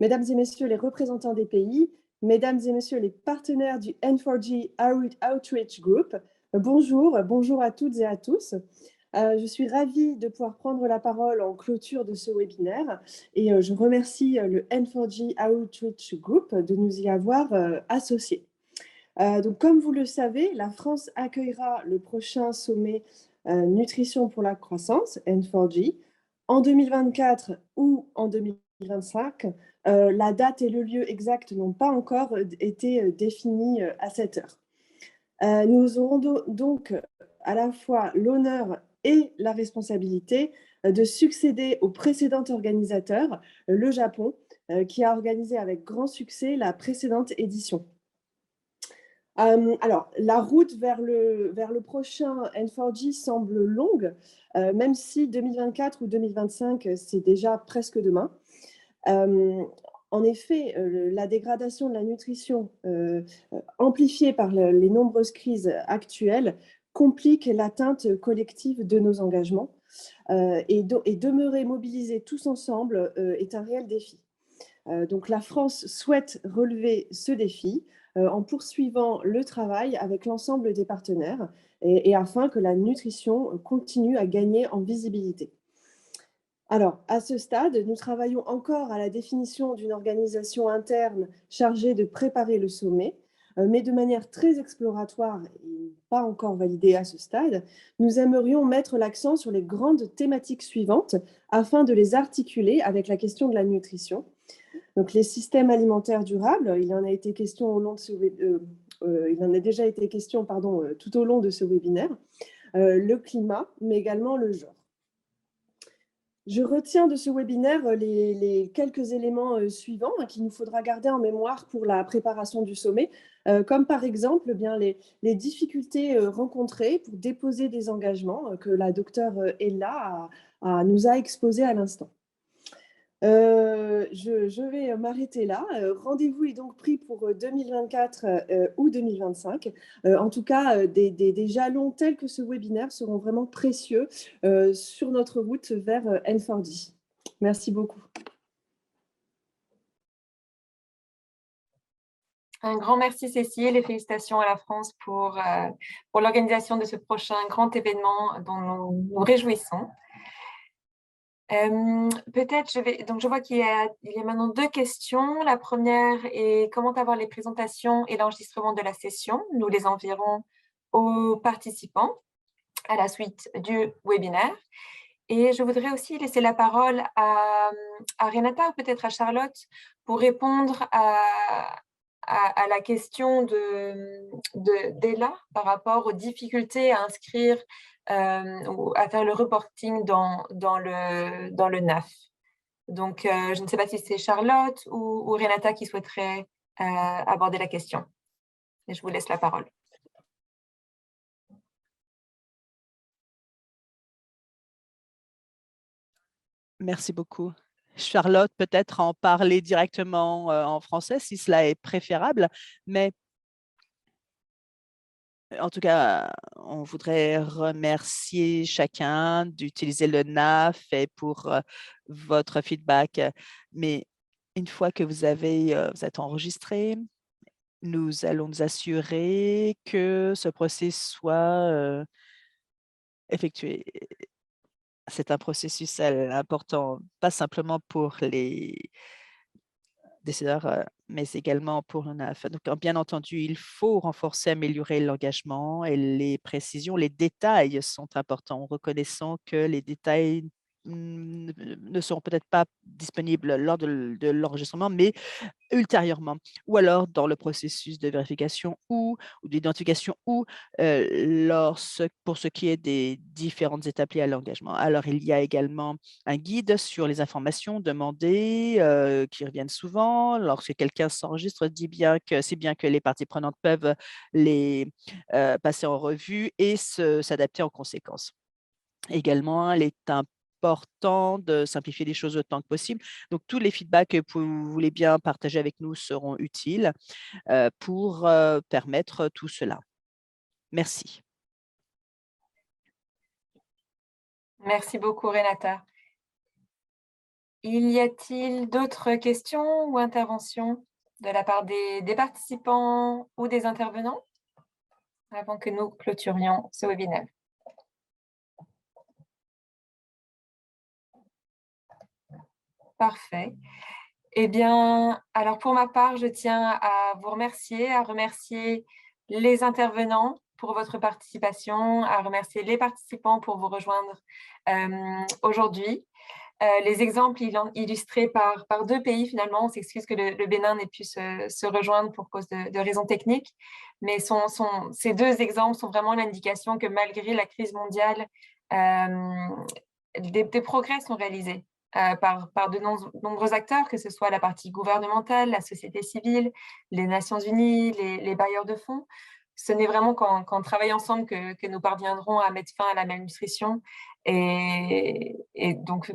mesdames et messieurs les représentants des pays, mesdames et messieurs les partenaires du N4G Outreach Group, bonjour à toutes et à tous. Je suis ravie de pouvoir prendre la parole en clôture de ce webinaire et je remercie le N4G Outreach Group de nous y avoir associés. Donc, comme vous le savez, la France accueillera le prochain sommet Nutrition pour la croissance, N4G, en 2024 ou en 2025. La date et le lieu exact n'ont pas encore été définis à cette heure. Nous aurons donc à la fois l'honneur et la responsabilité de succéder au précédent organisateur, le Japon, qui a organisé avec grand succès la précédente édition. Alors, la route vers le prochain N4G semble longue, même si 2024 ou 2025, c'est déjà presque demain. En effet, la dégradation de la nutrition, amplifiée par les nombreuses crises actuelles, complique l'atteinte collective de nos engagements. Et demeurer mobilisés tous ensemble est un réel défi. Donc, la France souhaite relever ce défi en poursuivant le travail avec l'ensemble des partenaires et afin que la nutrition continue à gagner en visibilité. Alors, à ce stade, nous travaillons encore à la définition d'une organisation interne chargée de préparer le sommet, mais de manière très exploratoire et pas encore validée à ce stade. Nous aimerions mettre l'accent sur les grandes thématiques suivantes afin de les articuler avec la question de la nutrition. Donc, les systèmes alimentaires durables, il en a été question au long de il en a déjà été question tout au long de ce webinaire, le climat, mais également le genre. Je retiens de ce webinaire les quelques éléments suivants qu'il nous faudra garder en mémoire pour la préparation du sommet, comme par exemple les difficultés rencontrées pour déposer des engagements que la docteure Ella nous a exposés à l'instant. Je vais m'arrêter là. Rendez-vous est donc pris pour 2024 ou 2025. En tout cas, des jalons tels que ce webinaire seront vraiment précieux sur notre route vers N4D. Merci beaucoup. Un grand merci Cécile et félicitations à la France pour l'organisation de ce prochain grand événement dont nous nous réjouissons. Peut-être je vois qu'il y a maintenant 2 questions. La première est comment avoir les présentations et l'enregistrement de la session. Nous les enverrons aux participants à la suite du webinaire. Et je voudrais aussi laisser la parole à Renata ou peut-être à Charlotte pour répondre à la question d'Ella par rapport aux difficultés à inscrire ou à faire le reporting dans le NAF. Donc, je ne sais pas si c'est Charlotte ou Renata qui souhaiterait aborder la question. Et je vous laisse la parole. Merci beaucoup. Charlotte, peut-être en parler directement en français si cela est préférable, mais en tout cas, on voudrait remercier chacun d'utiliser le NAF et pour votre feedback. Mais une fois que vous êtes enregistré, nous allons nous assurer que ce processus soit effectué. C'est un processus important, pas simplement pour les décideurs, mais également pour le NAF. Donc, bien entendu, il faut renforcer, améliorer l'engagement et les précisions. Les détails sont importants, reconnaissant que les détails ne seront peut-être pas disponibles lors de l'enregistrement, mais ultérieurement, ou alors dans le processus de vérification ou d'identification ou pour ce qui est des différentes étapes liées à l'engagement. Alors, il y a également un guide sur les informations demandées qui reviennent souvent. Lorsque quelqu'un s'enregistre, c'est bien que les parties prenantes peuvent les passer en revue et s'adapter en conséquence. Également, il est important de simplifier les choses autant que possible. Donc, tous les feedbacks que vous voulez bien partager avec nous seront utiles pour permettre tout cela. Merci. Merci beaucoup, Renata. Y a-t-il d'autres questions ou interventions de la part des participants ou des intervenants avant que nous clôturions ce webinaire? Parfait. Eh bien, alors pour ma part, je tiens à vous remercier, à remercier les intervenants pour votre participation, à remercier les participants pour vous rejoindre aujourd'hui. Les exemples illustrés par 2 pays, finalement, on s'excuse que le Bénin n'ait pu se rejoindre pour cause de raisons techniques, mais ces 2 exemples sont vraiment l'indication que malgré la crise mondiale, des progrès sont réalisés par de nombreux acteurs, que ce soit la partie gouvernementale, la société civile, les Nations Unies, les bailleurs de fonds. Ce n'est vraiment qu'en travaillant ensemble que nous parviendrons à mettre fin à la malnutrition. Et donc,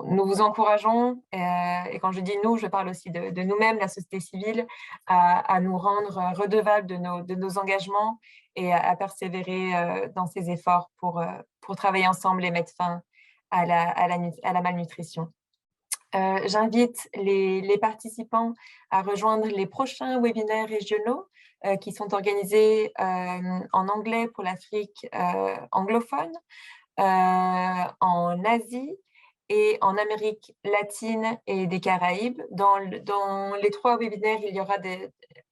nous vous encourageons, et quand je dis nous, je parle aussi de nous-mêmes, la société civile, à nous rendre redevables de nos engagements et à persévérer dans ces efforts pour travailler ensemble et mettre fin à la malnutrition. J'invite les participants à rejoindre les prochains webinaires régionaux qui sont organisés en anglais pour l'Afrique anglophone, en Asie et en Amérique latine et des Caraïbes. Dans les 3 webinaires,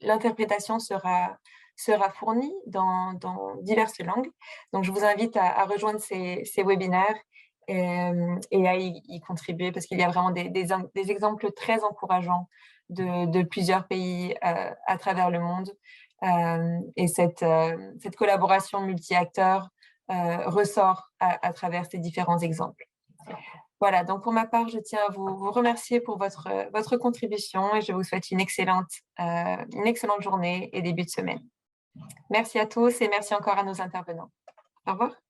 l'interprétation sera fournie dans diverses langues. Donc, je vous invite à rejoindre ces webinaires et à y contribuer parce qu'il y a vraiment des exemples très encourageants de plusieurs pays à travers le monde. Et cette collaboration multi-acteurs ressort à travers ces différents exemples. Voilà, donc pour ma part, je tiens à vous remercier pour votre contribution et je vous souhaite une excellente journée et début de semaine. Merci à tous et merci encore à nos intervenants. Au revoir.